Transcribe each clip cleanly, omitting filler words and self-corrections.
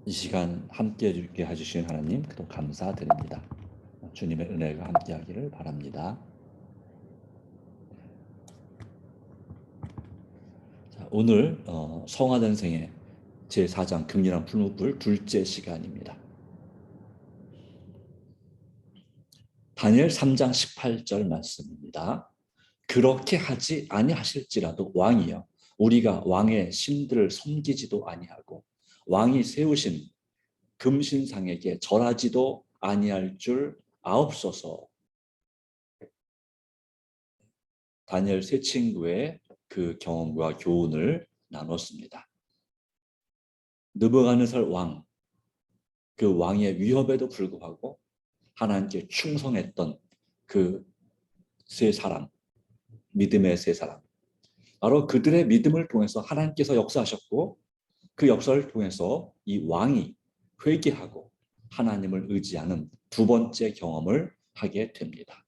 이 시간 함께 해주신 하나님 그동 감사드립니다. 주님의 은혜가 함께하기를 바랍니다. 자, 오늘 성화전생의 제4장 극렬한 풀무불 둘째 시간입니다. 다니엘 3장 18절 말씀입니다. 그렇게 하지 아니하실지라도 왕이여 우리가 왕의 신들을 섬기지도 아니하고 왕이 세우신 금신상에게 절하지도 아니할 줄 아옵소서. 다니엘 세 친구의 그 경험과 교훈을 나눴습니다. 느부갓네살 왕, 그 왕의 위협에도 불구하고 하나님께 충성했던 그 세 사람, 믿음의 세 사람. 바로 그들의 믿음을 통해서 하나님께서 역사하셨고 그 역사를 통해서 이 왕이 회개하고 하나님을 의지하는 두 번째 경험을 하게 됩니다.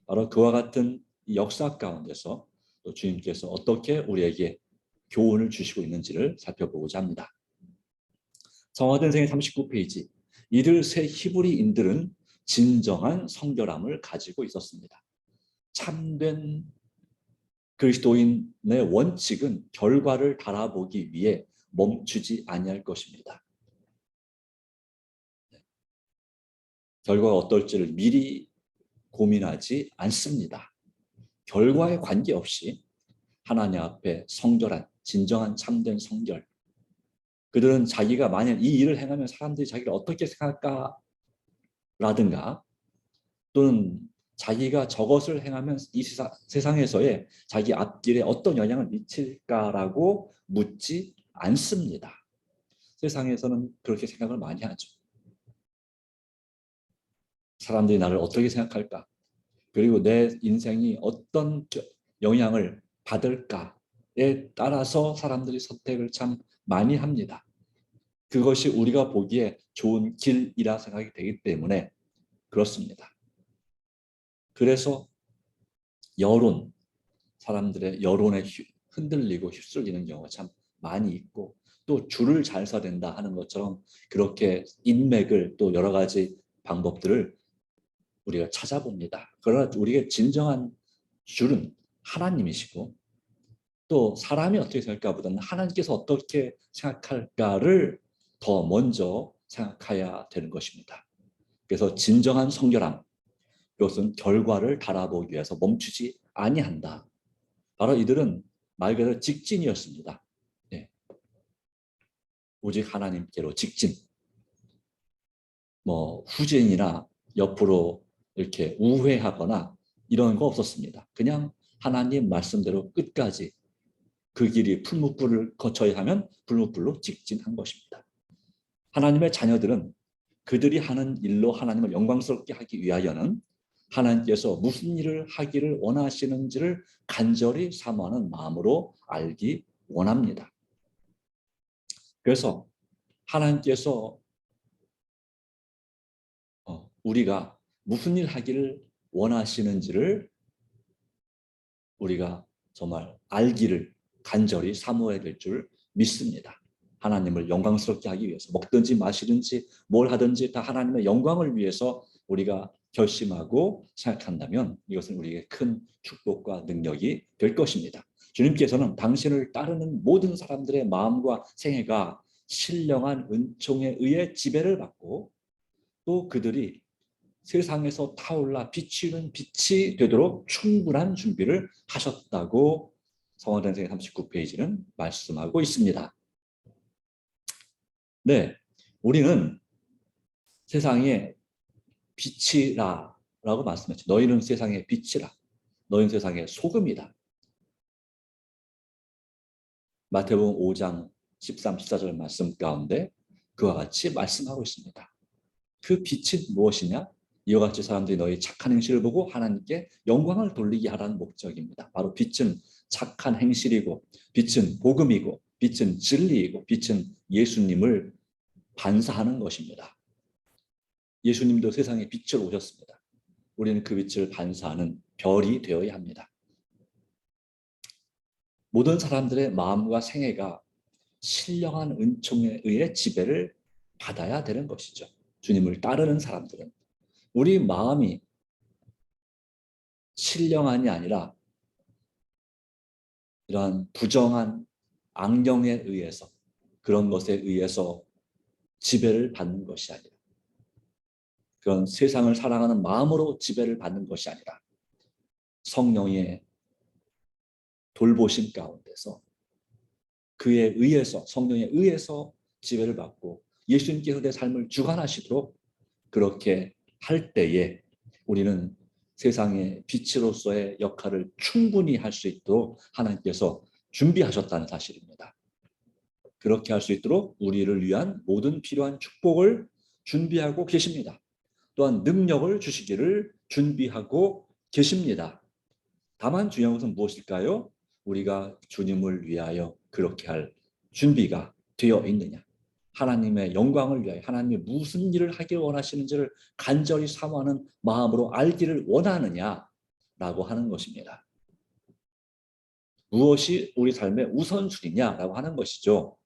바로 그와 같은 역사 가운데서 또 주님께서 어떻게 우리에게 교훈을 주시고 있는지를 살펴보고자 합니다. 성화전생의 39페이지. 이들 세 히브리인들은 진정한 성결함을 가지고 있었습니다. 참된 그리스도인의 원칙은 결과를 바라보기 위해 멈추지 아니할 것입니다. 결과가 어떨지를 미리 고민하지 않습니다. 결과에 관계없이 하나님 앞에 성결한, 진정한 참된 성결. 그들은 자기가 만약 이 일을 행하면 사람들이 자기를 어떻게 생각할까? 라든가 또는 자기가 저것을 행하면 이 세상에서의 자기 앞길에 어떤 영향을 미칠까라고 묻지 않습니다. 세상에서는 그렇게 생각을 많이 하죠. 사람들이 나를 어떻게 생각할까? 그리고 내 인생이 어떤 영향을 받을까에 따라서 사람들이 선택을 참 많이 합니다. 그것이 우리가 보기에 좋은 길이라 생각이 되기 때문에 그렇습니다. 그래서 여론, 사람들의 여론에 흔들리고 휩쓸리는 경우가 참 많이 있고 또 줄을 잘 서야 된다 하는 것처럼 그렇게 인맥을 또 여러 가지 방법들을 우리가 찾아봅니다. 그러나 우리가 진정한 줄은 하나님이시고 또 사람이 어떻게 생각할까보다는 하나님께서 어떻게 생각할까를 더 먼저 생각해야 되는 것입니다. 그래서 진정한 성결함, 이것은 결과를 바라보기 위해서 멈추지 아니한다. 바로 이들은 말 그대로 직진이었습니다. 네. 오직 하나님께로 직진. 후진이나 옆으로 이렇게 우회하거나 이런 거 없었습니다. 그냥 하나님 말씀대로 끝까지 그 길이 풀무불을 거쳐야 하면 풀무불로 직진한 것입니다. 하나님의 자녀들은 그들이 하는 일로 하나님을 영광스럽게 하기 위하여는 하나님께서 무슨 일을 하기를 원하시는지를 간절히 사모하는 마음으로 알기 원합니다. 그래서 하나님께서 우리가 무슨 일 하기를 원하시는지를 우리가 정말 알기를 간절히 사모해야 될 줄 믿습니다. 하나님을 영광스럽게 하기 위해서 먹든지 마시든지 뭘 하든지 다 하나님의 영광을 위해서 우리가 결심하고 생각한다면 이것은 우리에게 큰 축복과 능력이 될 것입니다. 주님께서는 당신을 따르는 모든 사람들의 마음과 생애가 신령한 은총에 의해 지배를 받고 또 그들이 세상에서 타올라 비치는 빛이 되도록 충분한 준비를 하셨다고 성화전생 39페이지는 말씀하고 있습니다. 네, 우리는 세상의 빛이라 라고 말씀했죠. 너희는 세상의 빛이라. 너희는 세상의 소금이다. 마태복음 5장 13, 14절 말씀 가운데 그와 같이 말씀하고 있습니다. 그 빛은 무엇이냐? 이와 같이 사람들이 너희 착한 행실을 보고 하나님께 영광을 돌리게 하라는 목적입니다. 바로 빛은 착한 행실이고 빛은 복음이고 빛은 진리이고 빛은 예수님을 반사하는 것입니다. 예수님도 세상에 빛을 오셨습니다. 우리는 그 빛을 반사하는 별이 되어야 합니다. 모든 사람들의 마음과 생애가 신령한 은총에 의해 지배를 받아야 되는 것이죠. 주님을 따르는 사람들은 우리 마음이 신령한이 아니라 이러한 부정한 악령에 의해서, 그런 것에 의해서 지배를 받는 것이 아니라, 그런 세상을 사랑하는 마음으로 지배를 받는 것이 아니라 성령의 돌보심 가운데서, 그에 의해서, 성령에 의해서 지배를 받고 예수님께서 내 삶을 주관하시도록 그렇게 할 때에 우리는 세상의 빛으로서의 역할을 충분히 할 수 있도록 하나님께서 준비하셨다는 사실입니다. 그렇게 할 수 있도록 우리를 위한 모든 필요한 축복을 준비하고 계십니다. 또한 능력을 주시기를 준비하고 계십니다. 다만 중요한 것은 무엇일까요? 우리가 주님을 위하여 그렇게 할 준비가 되어 있느냐. 하나님의 영광을 위하여 하나님이 무슨 일을 하길 원하시는지를 간절히 사모하는 마음으로 알기를 원하느냐라고 하는 것입니다. 무엇이 우리 삶의 우선순위냐라고 하는 것이죠.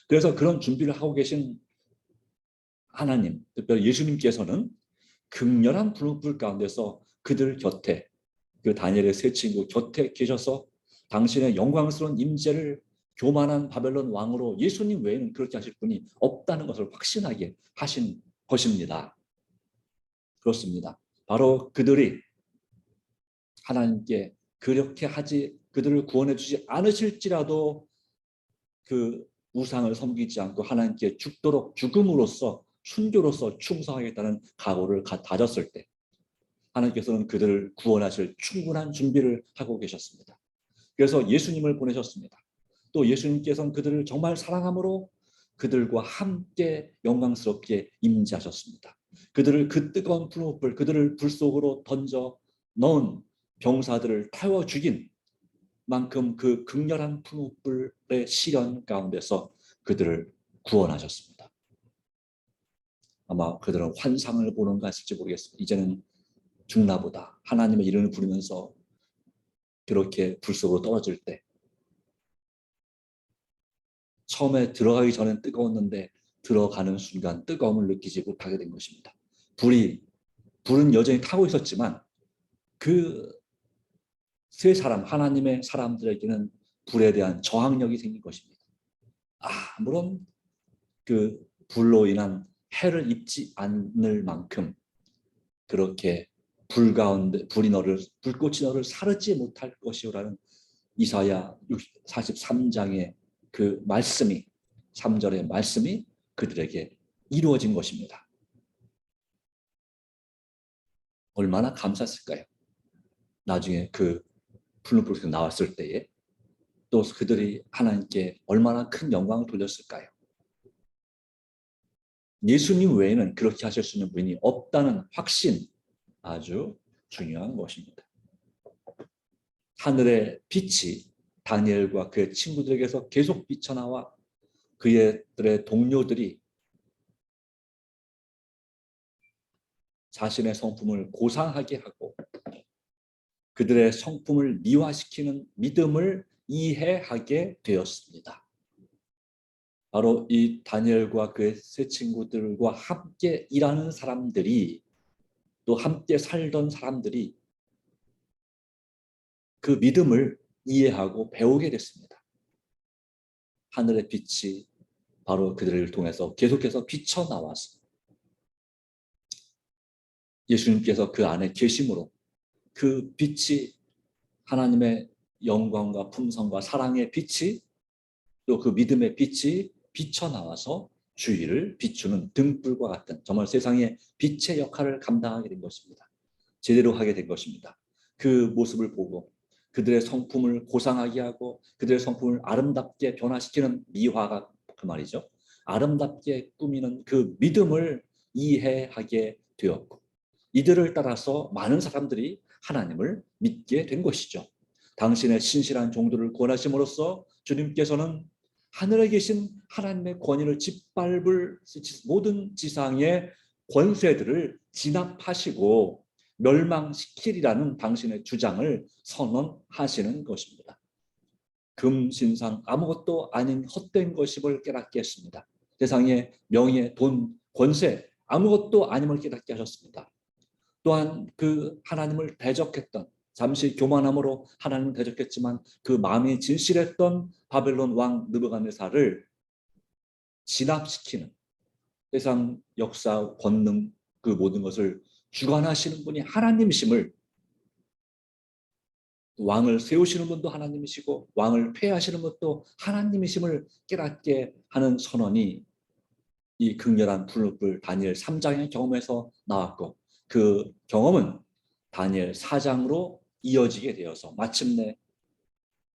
그래서 그런 준비를 하고 계신 하나님, 특별히 예수님께서는 극렬한 불 가운데서 그들 곁에, 그 다니엘의 세 친구 곁에 계셔서 당신의 영광스러운 임재를 교만한 바벨론 왕으로 예수님 외에는 그렇게 하실 분이 없다는 것을 확신하게 하신 것입니다. 그렇습니다. 바로 그들이 하나님께 그렇게 하지, 그들을 구원해 주지 않으실지라도 그 우상을 섬기지 않고 하나님께 죽도록 죽음으로써 순교로서 충성하겠다는 각오를 다졌을 때 하나님께서는 그들을 구원하실 충분한 준비를 하고 계셨습니다. 그래서 예수님을 보내셨습니다. 또 예수님께서는 그들을 정말 사랑함으로 그들과 함께 영광스럽게 임재하셨습니다. 그들을 그 뜨거운 불, 그들을 불 속으로 던져 넣은 병사들을 태워 죽인 만큼 그 극렬한 풀무불의 시련 가운데서 그들을 구원하셨습니다. 아마 그들은 환상을 보는 것 같을지 모르겠습니다. 이제는 죽나 보다. 하나님의 이름을 부르면서 그렇게 불 속으로 떨어질 때 처음에 들어가기 전엔 뜨거웠는데 들어가는 순간 뜨거움을 느끼지 못하게 된 것입니다. 불은 여전히 타고 있었지만 그 세 사람, 하나님의 사람들에게는 불에 대한 저항력이 생긴 것입니다. 아무런 그 불로 인한 해를 입지 않을 만큼 그렇게 불 가운데 불꽃이 너를 사르지 못할 것이오라는 이사야 43장의 그 말씀이, 3절의 말씀이 그들에게 이루어진 것입니다. 얼마나 감사했을까요? 나중에 그 풀무불에서 나왔을 때에 또 그들이 하나님께 얼마나 큰 영광을 돌렸을까요? 예수님 외에는 그렇게 하실 수 있는 분이 없다는 확신, 아주 중요한 것입니다. 하늘의 빛이 다니엘과 그의 친구들에게서 계속 비쳐나와 그들의 동료들이 자신의 성품을 고상하게 하고 그들의 성품을 미화시키는 믿음을 이해하게 되었습니다. 바로 이 다니엘과 그의 세 친구들과 함께 일하는 사람들이, 또 함께 살던 사람들이 그 믿음을 이해하고 배우게 됐습니다. 하늘의 빛이 바로 그들을 통해서 계속해서 비쳐나와서 예수님께서 그 안에 계심으로 그 빛이, 하나님의 영광과 품성과 사랑의 빛이, 또 그 믿음의 빛이 비쳐나와서 주위를 비추는 등불과 같은 정말 세상의 빛의 역할을 감당하게 된 것입니다. 제대로 하게 된 것입니다. 그 모습을 보고 그들의 성품을 고상하게 하고 그들의 성품을 아름답게 변화시키는 미화가 그 말이죠. 아름답게 꾸미는 그 믿음을 이해하게 되었고 이들을 따라서 많은 사람들이 하나님을 믿게 된 것이죠. 당신의 신실한 종들을 구원하심으로써 주님께서는 하늘에 계신 하나님의 권위를 짓밟을 모든 지상의 권세들을 진압하시고 멸망시키리라는 당신의 주장을 선언하시는 것입니다. 금신상 아무것도 아닌 헛된 것임을 깨닫게 했습니다. 세상의 명예, 돈, 권세 아무것도 아님을 깨닫게 하셨습니다. 또한 그 하나님을 대적했던, 잠시 교만함으로 하나님을 대적했지만 그 마음이 진실했던 바벨론 왕 느부갓네살을 진압시키는, 세상 역사, 권능, 그 모든 것을 주관하시는 분이 하나님이심을, 왕을 세우시는 분도 하나님이시고 왕을 폐하시는 분도 하나님이심을 깨닫게 하는 선언이 이 극렬한 풀무불 다니엘 3장의 경험에서 나왔고, 그 경험은 다니엘 4장으로 이어지게 되어서 마침내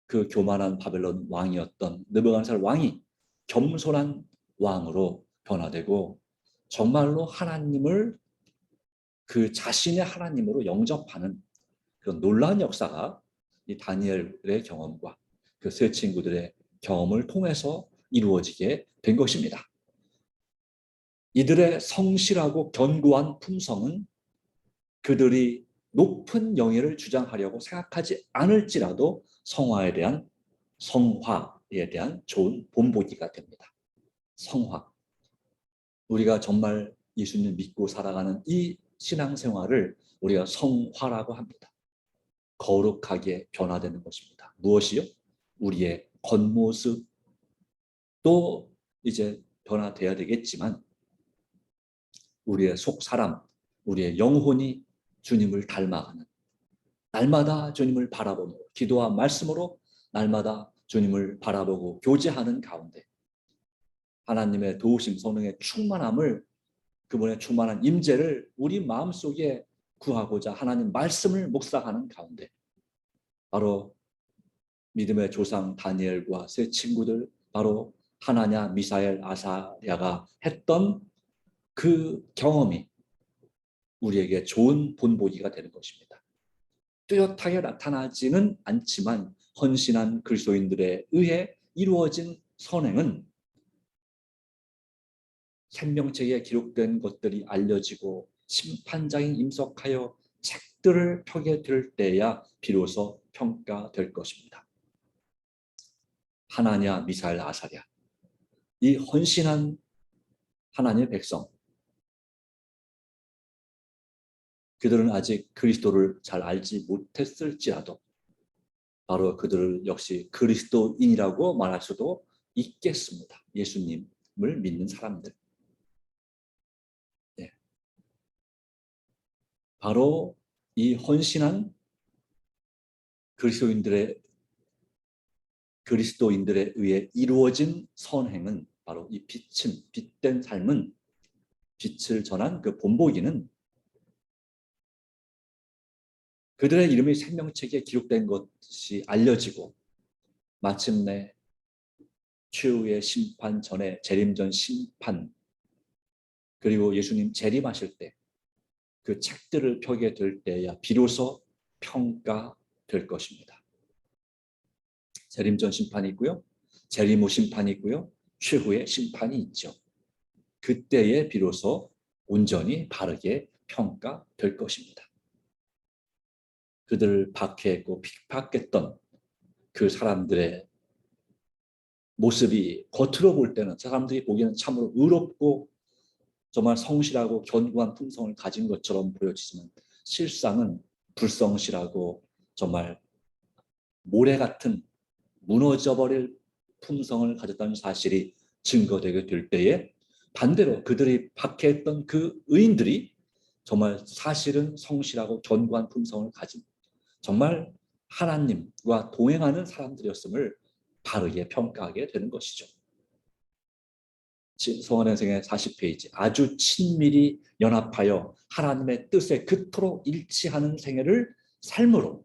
그 교만한 바벨론 왕이었던 느부갓네살 왕이 겸손한 왕으로 변화되고 정말로 하나님을 그 자신의 하나님으로 영접하는 그런 놀라운 역사가 이 다니엘의 경험과 그 세 친구들의 경험을 통해서 이루어지게 된 것입니다. 이들의 성실하고 견고한 품성은 그들이 높은 영예를 주장하려고 생각하지 않을지라도 성화에 대한 좋은 본보기가 됩니다. 성화. 우리가 정말 예수님 믿고 살아가는 이 신앙생활을 우리가 성화라고 합니다. 거룩하게 변화되는 것입니다. 무엇이요? 우리의 겉모습도 이제 변화돼야 되겠지만 우리의 속사람, 우리의 영혼이 주님을 닮아가는, 날마다 주님을 바라보며 기도와 말씀으로 날마다 주님을 바라보고 교제하는 가운데 하나님의 도우심, 성령의 충만함을, 그분의 충만한 임재를 우리 마음속에 구하고자 하나님 말씀을 묵상하는 가운데 바로 믿음의 조상 다니엘과 세 친구들, 바로 하나냐, 미사엘, 아사랴가 했던 그 경험이 우리에게 좋은 본보기가 되는 것입니다. 뚜렷하게 나타나지는 않지만 헌신한 그리스도인들에 의해 이루어진 선행은 생명책에 기록된 것들이 알려지고 심판장이 임석하여 책들을 펴게 될 때야 비로소 평가될 것입니다. 하나냐, 미사엘, 아사랴, 이 헌신한 하나님의 백성, 그들은 아직 그리스도를 잘 알지 못했을지라도 바로 그들을 역시 그리스도인이라고 말할 수도 있겠습니다. 예수님을 믿는 사람들. 네. 바로 이 헌신한 그리스도인들에 의해 이루어진 선행은, 바로 이 빛된 삶은, 빛을 전한 그 본보기는 그들의 이름이 생명책에 기록된 것이 알려지고 마침내 최후의 심판 전에 재림전 심판, 그리고 예수님 재림하실 때 그 책들을 펴게 될 때야 비로소 평가될 것입니다. 재림전 심판이 있고요. 재림 후 심판이 있고요. 최후의 심판이 있죠. 그때에 비로소 온전히 바르게 평가될 것입니다. 그들을 박해했고 핍박했던 그 사람들의 모습이 겉으로 볼 때는, 사람들이 보기에는 참으로 의롭고 정말 성실하고 견고한 품성을 가진 것처럼 보여지지만 실상은 불성실하고 정말 모래 같은 무너져버릴 품성을 가졌다는 사실이 증거되게 될 때에 반대로 그들이 박해했던 그 의인들이 정말 사실은 성실하고 견고한 품성을 가진 정말 하나님과 동행하는 사람들이었음을 바르게 평가하게 되는 것이죠. 성원행생의 40페이지, 아주 친밀히 연합하여 하나님의 뜻에 그토록 일치하는 생애를 삶으로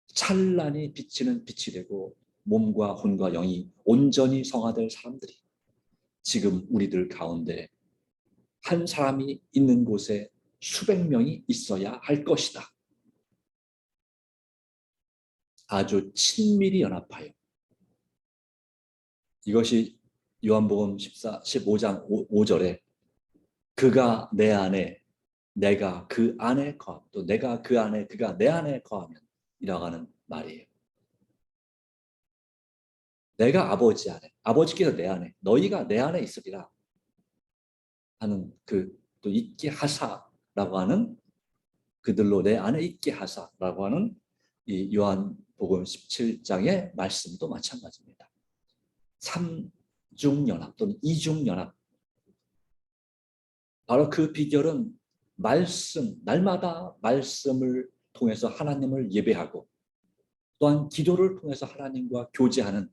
찬란히 비치는 빛이 되고 몸과魂과 영이 온전히 성화될 사람들이 지금 우리들 가운데 한 사람이 있는 곳에 수백 명이 있어야 할 것이다. 아주 친밀히 연합하여. 이것이 요한복음 15장 5절에 그가 내 안에 내가 그 안에 거함, 또 내가 그 안에 그가 내 안에 거하면 이라고 하는 말이에요. 내가 아버지 안에, 아버지께서 내 안에, 너희가 내 안에 있으리라 하는 그 또 있게 하사라고 하는 그들로 내 안에 있게 하사라고 하는 이 요한복음 17장의 말씀도 마찬가지입니다. 삼중연합 또는 이중연합, 바로 그 비결은 말씀, 날마다 말씀을 통해서 하나님을 예배하고 또한 기도를 통해서 하나님과 교제하는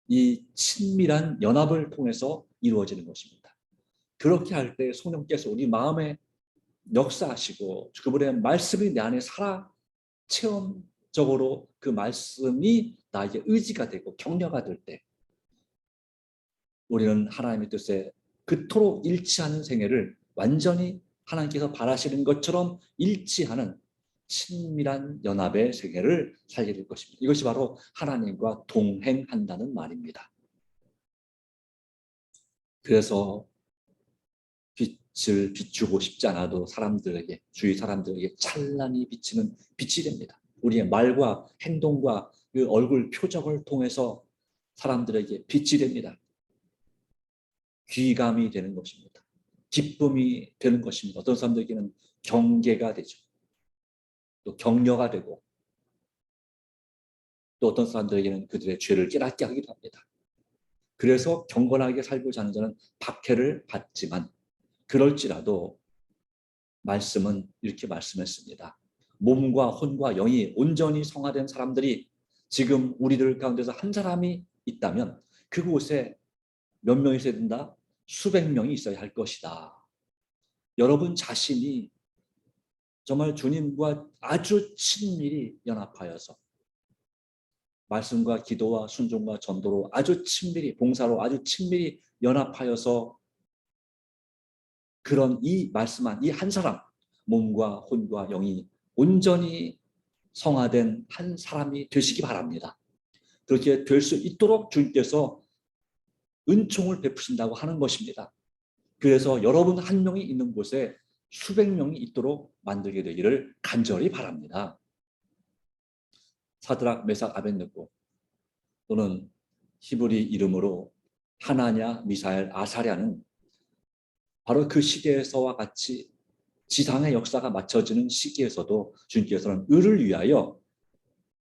이 친밀한 연합을 통해서 이루어지는 것입니다. 그렇게 할 때 성령께서 우리 마음에 역사하시고 그분의 말씀이 내 안에 살아 체험적으로 그 말씀이 나에게 의지가 되고 격려가 될 때 우리는 하나님의 뜻에 그토록 일치하는 생애를 완전히 하나님께서 바라시는 것처럼 일치하는 친밀한 연합의 생애를 살게 될 것입니다. 이것이 바로 하나님과 동행한다는 말입니다. 그래서 빛을 비추고 싶지 않아도 사람들에게, 주위 사람들에게 찬란히 비치는 빛이 됩니다. 우리의 말과 행동과 그 얼굴 표정을 통해서 사람들에게 빛이 됩니다. 귀감이 되는 것입니다. 기쁨이 되는 것입니다. 어떤 사람들에게는 경계가 되죠. 또 격려가 되고 또 어떤 사람들에게는 그들의 죄를 깨닫게 하기도 합니다. 그래서 경건하게 살고자 하는 자는 박해를 받지만 그럴지라도 말씀은 이렇게 말씀했습니다. 몸과 혼과 영이 온전히 성화된 사람들이 지금 우리들 가운데서 한 사람이 있다면 그곳에 몇 명이 있어야 된다? 수백 명이 있어야 할 것이다. 여러분 자신이 정말 주님과 아주 친밀히 연합하여서 말씀과 기도와 순종과 전도로 아주 친밀히, 봉사로 아주 친밀히 연합하여서 그런 이 말씀한 이 한 사람, 몸과 혼과 영이 온전히 성화된 한 사람이 되시기 바랍니다. 그렇게 될 수 있도록 주님께서 은총을 베푸신다고 하는 것입니다. 그래서 여러분 한 명이 있는 곳에 수백 명이 있도록 만들게 되기를 간절히 바랍니다. 사드락, 메삭, 아벳느고 또는 히브리 이름으로 하나냐, 미사엘, 아사랴는 바로 그 시대에서와 같이 지상의 역사가 맞춰지는 시기에서도 주님께서는 의를 위하여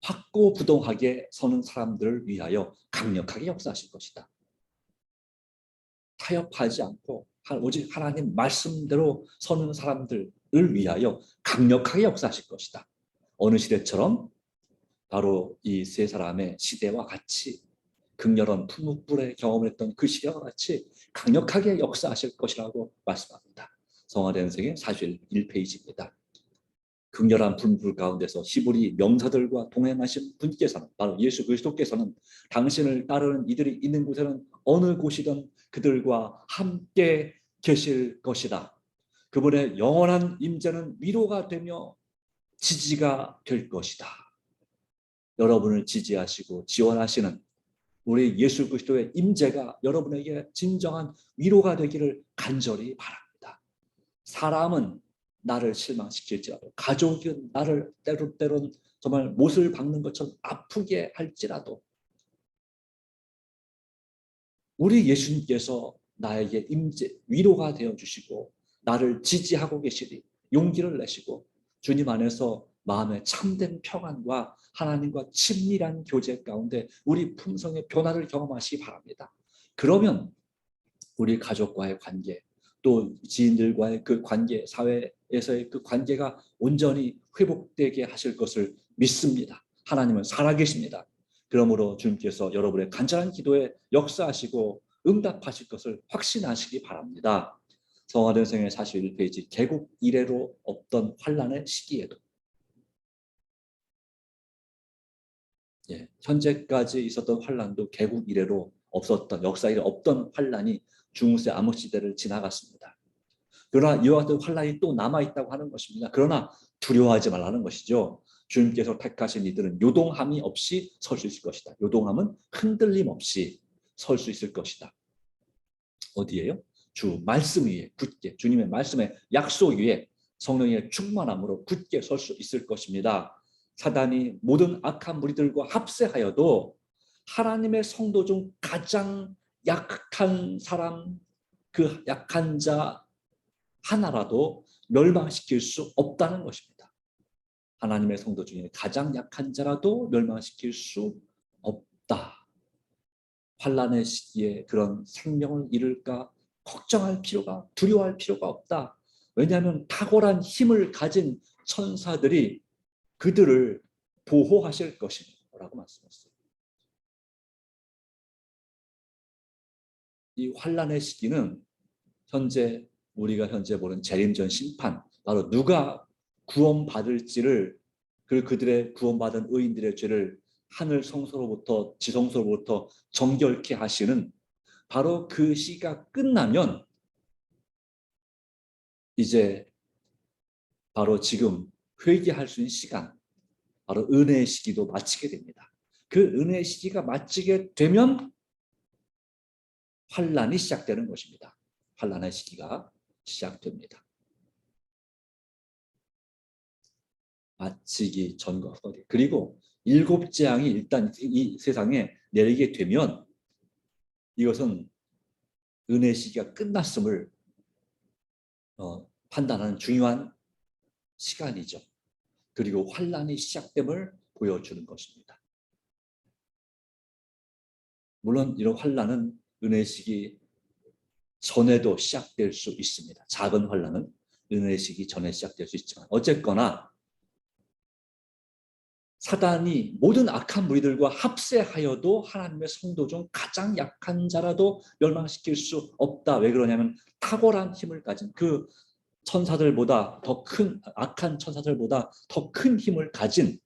확고부동하게 서는 사람들을 위하여 강력하게 역사하실 것이다. 타협하지 않고 오직 하나님 말씀대로 서는 사람들을 위하여 강력하게 역사하실 것이다. 어느 시대처럼 바로 이 세 사람의 시대와 같이 극렬한 풀무불의 경험을 했던 그 시대와 같이 강력하게 역사하실 것이라고 말씀합니다. 성화된 세계 41페이지입니다. 극렬한 풀무불 가운데서 히브리 명사들과 동행하신 분께서는 바로 예수 그리스도께서는 당신을 따르는 이들이 있는 곳에는 어느 곳이든 그들과 함께 계실 것이다. 그분의 영원한 임재는 위로가 되며 지지가 될 것이다. 여러분을 지지하시고 지원하시는 우리 예수 그리스도의 임재가 여러분에게 진정한 위로가 되기를 간절히 바랍니다. 사람은 나를 실망시킬지라도, 가족은 나를 때론 정말 못을 박는 것처럼 아프게 할지라도 우리 예수님께서 나에게 임재, 위로가 되어주시고 나를 지지하고 계시리 용기를 내시고 주님 안에서 마음의 참된 평안과 하나님과 친밀한 교제 가운데 우리 품성의 변화를 경험하시기 바랍니다. 그러면 우리 가족과의 관계, 또 지인들과의 그 관계, 사회에서의 그 관계가 온전히 회복되게 하실 것을 믿습니다. 하나님은 살아계십니다. 그러므로 주님께서 여러분의 간절한 기도에 역사하시고 응답하실 것을 확신하시기 바랍니다. 성화된 생애 41페이지, 개국 이래로 없던 환난의 시기에도 현재까지 있었던 환난도 개국 이래로 없었던, 역사 이래 없던 환난이 중세 암흑 시대를 지나갔습니다. 그러나 이와 같은 환난이 또 남아있다고 하는 것입니다. 그러나 두려워하지 말라는 것이죠. 주님께서 택하신 이들은 요동함이 없이 설 수 있을 것이다. 요동함은 흔들림 없이 설 수 있을 것이다. 어디에요? 주 말씀 위에 굳게, 주님의 말씀의 약속 위에 성령의 충만함으로 굳게 설 수 있을 것입니다. 사단이 모든 악한 무리들과 합세하여도 하나님의 성도 중 가장 약한 사람, 그 약한 자 하나라도 멸망시킬 수 없다는 것입니다. 하나님의 성도 중에 가장 약한 자라도 멸망시킬 수 없다. 환난의 시기에 그런 생명을 잃을까 걱정할 필요가, 두려워할 필요가 없다. 왜냐하면 탁월한 힘을 가진 천사들이 그들을 보호하실 것이라고 말씀했어요. 이 환난의 시기는 우리가 현재 보는 재림전 심판, 바로 누가 구원받을지를, 그들의 구원받은 의인들의 죄를 하늘 성소로부터 지성소로부터 정결케 하시는, 바로 그 시기가 끝나면 이제 바로 지금 회개할 수 있는 시간, 바로 은혜의 시기도 마치게 됩니다. 그 은혜의 시기가 마치게 되면 환난이 시작되는 것입니다. 환난의 시기가 시작됩니다. 마치기 전과 후에, 그리고 일곱 재앙이 일단 이 세상에 내리게 되면 이것은 은혜 시기가 끝났음을 판단하는 중요한 시간이죠. 그리고 환난이 시작됨을 보여주는 것입니다. 물론 이런 환난은 은혜 시기 전에도 시작될 수 있습니다. 작은 환난은 은혜 시기 전에 시작될 수 있지만 어쨌거나 사단이 모든 악한 무리들과 합세하여도 하나님의 성도 중 가장 약한 자라도 멸망시킬 수 없다. 왜 그러냐면 탁월한 힘을 가진 그 천사들보다 더 큰, 악한 천사들보다 더 큰 힘을 가진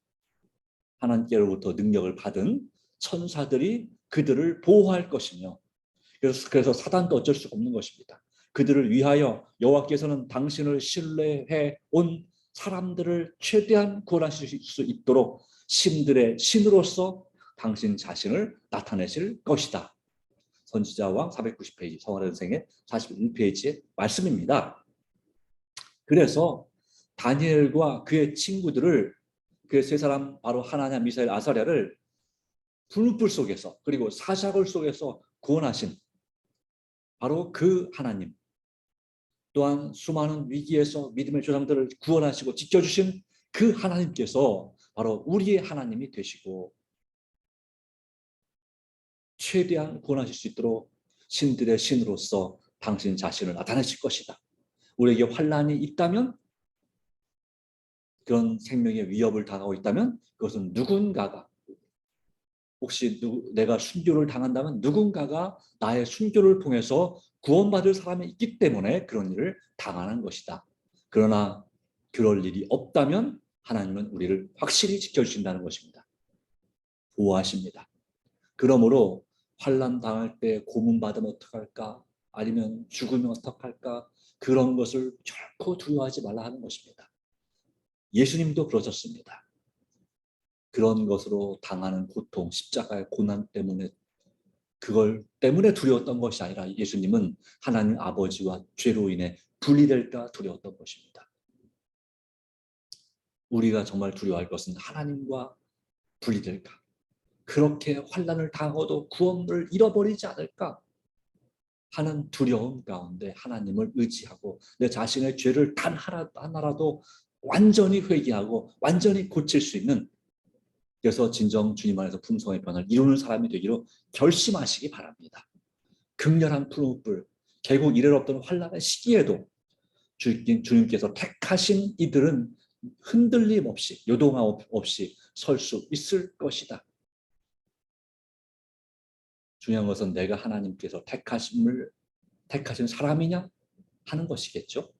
하나님께로부터 능력을 받은 천사들이 그들을 보호할 것이며, 그래서 사단도 어쩔 수 없는 것입니다. 그들을 위하여 여호와께서는 당신을 신뢰해 온 사람들을 최대한 구원하실 수 있도록 신들의 신으로서 당신 자신을 나타내실 것이다. 선지자왕 490페이지, 성화의 생의 41페이지의 말씀입니다. 그래서 다니엘과 그의 친구들을, 그 세 사람, 바로 하나냐, 미사엘, 아사랴를 불불 속에서, 그리고 사자굴 속에서 구원하신 바로 그 하나님, 또한 수많은 위기에서 믿음의 조상들을 구원하시고 지켜주신 그 하나님께서 바로 우리의 하나님이 되시고 최대한 구원하실 수 있도록 신들의 신으로서 당신 자신을 나타내실 것이다. 우리에게 환난이 있다면, 그런 생명의 위협을 당하고 있다면 그것은 누군가가, 혹시 내가 순교를 당한다면 누군가가 나의 순교를 통해서 구원받을 사람이 있기 때문에 그런 일을 당하는 것이다. 그러나 그럴 일이 없다면 하나님은 우리를 확실히 지켜주신다는 것입니다. 보호하십니다. 그러므로 환난 당할 때 고문받으면 어떡할까? 아니면 죽으면 어떡할까? 그런 것을 결코 두려워하지 말라 하는 것입니다. 예수님도 그러셨습니다. 그런 것으로 당하는 고통, 십자가의 고난 때문에, 그걸 때문에 두려웠던 것이 아니라 예수님은 하나님 아버지와 죄로 인해 분리될까 두려웠던 것입니다. 우리가 정말 두려워할 것은 하나님과 분리될까? 그렇게 환난을 당하고도 구원을 잃어버리지 않을까 하는 두려움 가운데 하나님을 의지하고 내 자신의 죄를 단 하나라도 완전히 회개하고 완전히 고칠 수 있는, 그래서 진정 주님 안에서 풍성의 변화를 이루는 사람이 되기로 결심하시기 바랍니다. 극렬한 푸른불, 결국 이를 없던 환난의 시기에도 주님께서 택하신 이들은 흔들림 없이, 요동함 없이 설 수 있을 것이다. 중요한 것은 내가 하나님께서 택하신 사람이냐 하는 것이겠죠.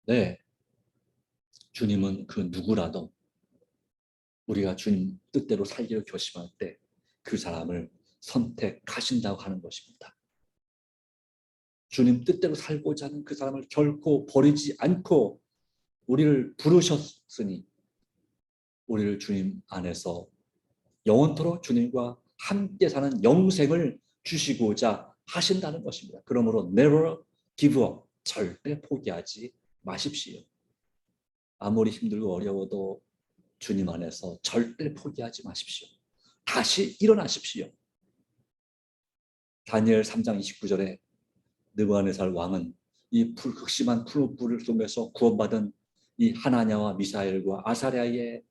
네, 주님은 그 누구라도 우리가 주님 뜻대로 살기로 결심할 때 그 사람을 선택하신다고 하는 것입니다. 주님 뜻대로 살고자 하는 그 사람을 결코 버리지 않고 우리를 부르셨으니 우리를 주님 안에서 영원토록 주님과 함께 사는 영생을 주시고자 하신다는 것입니다. 그러므로 never give up, 절대 포기하지 마십시오. 아무리 힘들고 어려워도 주님 안에서 절대 포기하지 마십시오. 다시 일어나십시오. 다니엘 3장 29절에 느부갓네살 왕은 이 극심한 풀불 속에서 구원받은 이 하나냐와 미사엘과 아사랴의,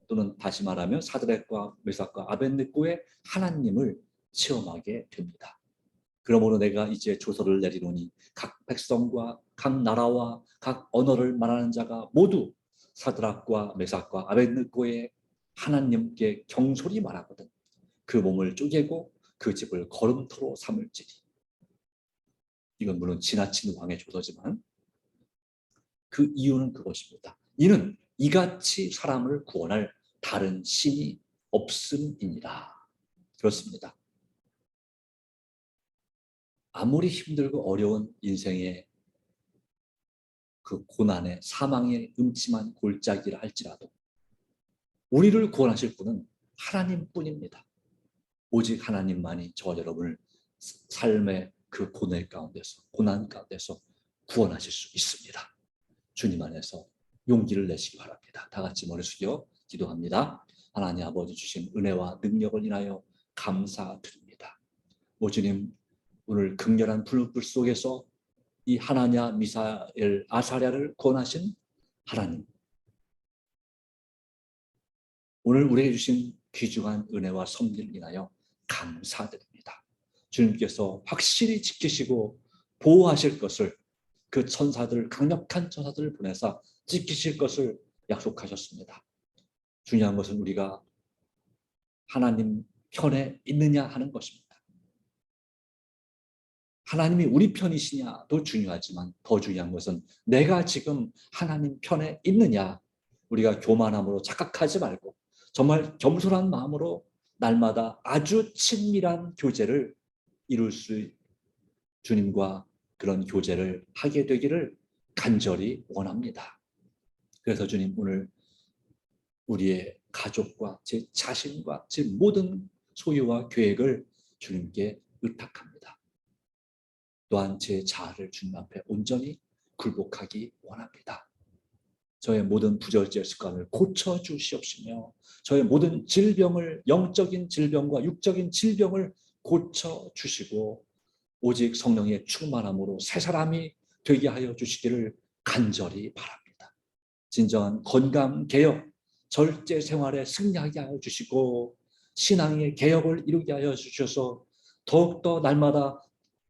또는 다시 말하면 사드락과 메삭과 아벳느고의 하나님을 체험하게 됩니다. 그러므로 내가 이제 조서를 내리노니 각 백성과 각 나라와 각 언어를 말하는 자가 모두 사드락과 메삭과 아벳느고의 하나님께 경솔히 말하거든 그 몸을 쪼개고 그 집을 거름터로 삼을지니. 이건 물론 지나친 왕의 조서지만 그 이유는 그것입니다. 이는 이같이 사람을 구원할 다른 신이 없음이니라. 그렇습니다. 아무리 힘들고 어려운 인생의 그 고난의 사망의 음침한 골짜기를 할지라도 우리를 구원하실 분은 하나님뿐입니다. 오직 하나님만이 저와 여러분을 삶의 그 고난 가운데서 구원하실 수 있습니다. 주님 안에서 용기를 내시기 바랍니다. 다 같이 머리 숙여 기도합니다. 하나님 아버지 주신 은혜와 능력을 인하여 감사드립니다. 오 주님, 오늘 극렬한 불불 속에서 이 하나냐, 미사엘, 아사랴를 구원하신 하나님, 오늘 우리에게 주신 귀중한 은혜와 섭리를 인하여 감사드립니다. 주님께서 확실히 지키시고 보호하실 것을, 그 천사들, 강력한 천사들을 보내서 지키실 것을 약속하셨습니다. 중요한 것은 우리가 하나님 편에 있느냐 하는 것입니다. 하나님이 우리 편이시냐도 중요하지만 더 중요한 것은 내가 지금 하나님 편에 있느냐. 우리가 교만함으로 착각하지 말고 정말 겸손한 마음으로 날마다 아주 친밀한 교제를 이룰 수, 주님과 그런 교제를 하게 되기를 간절히 원합니다. 그래서 주님, 오늘 우리의 가족과 제 자신과 제 모든 소유와 계획을 주님께 의탁합니다. 또한 제 자아를 주님 앞에 온전히 굴복하기 원합니다. 저의 모든 부절제 습관을 고쳐주시옵시며 저의 모든 질병을, 영적인 질병과 육적인 질병을 고쳐주시고 오직 성령의 충만함으로 새 사람이 되게 하여 주시기를 간절히 바랍니다. 진정한 건강개혁, 절제 생활에 승리하게 하여 주시고 신앙의 개혁을 이루게 하여 주셔서 더욱더 날마다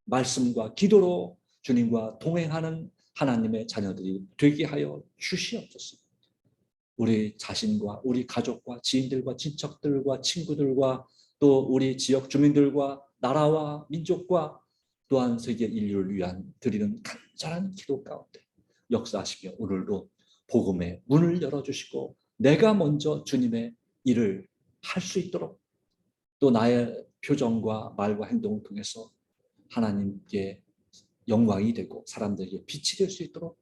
말씀과 기도로 주님과 동행하는 하나님의 자녀들이 되게 하여 주시옵소서. 우리 자신과 우리 가족과 지인들과 친척들과 친구들과 또 우리 지역 주민들과 나라와 민족과 또한 세계 인류를 위한 드리는 간절한 기도 가운데 역사하시며 오늘도 복음의 문을 열어주시고 내가 먼저 주님의 일을 할 수 있도록 또 나의 표정과 말과 행동을 통해서 하나님께 영광이 되고 사람들에게 빛이 될 수 있도록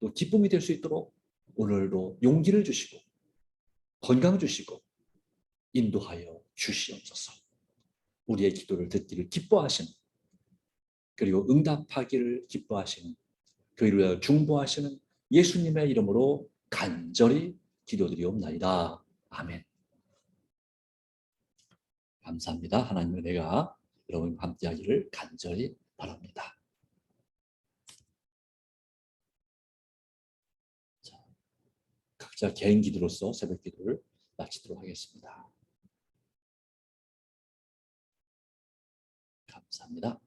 또 기쁨이 될 수 있도록 오늘도 용기를 주시고 건강 주시고 인도하여 주시옵소서. 우리의 기도를 듣기를 기뻐하시는 그리고 응답하기를 기뻐하시는 그를 위하여 중보하시는 예수님의 이름으로 간절히 기도드리옵나이다. 아멘. 감사합니다. 하나님의 은혜가 여러분과 함께하기를 간절히 바랍니다. 자, 각자 개인 기도로서 새벽 기도를 마치도록 하겠습니다. 감사합니다.